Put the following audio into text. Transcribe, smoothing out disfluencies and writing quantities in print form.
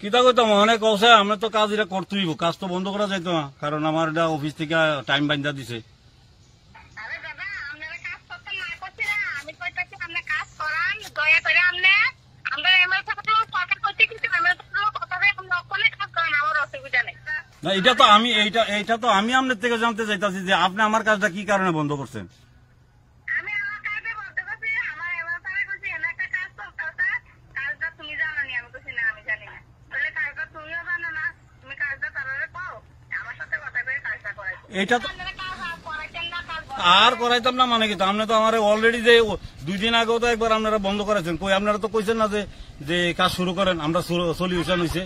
কিতা কইতাম অনেক কৌশে আমরা তো কাজ এটা করতেই কাজ তো বন্ধ করা যাইতো না, কারণ আমার এটা অফিস থেকে টাইম বাইন্দা দিছে। না এটা তো আমি এইটা তো আমি আপনার থেকে জানতে চাইতাছি যে আপনি আমার কাজটা কি কারণে বন্ধ করছেন। এটা তো আর করাইতাম না মানে কি, আপনি তো আমার অলরেডি যে 2 দিন আগেও তো একবার আপনারা বন্ধ করেছেন, কই আপনারা তো কইছেন না যে কাজ শুরু করেন, আমরা সলিউশন হয়েছে।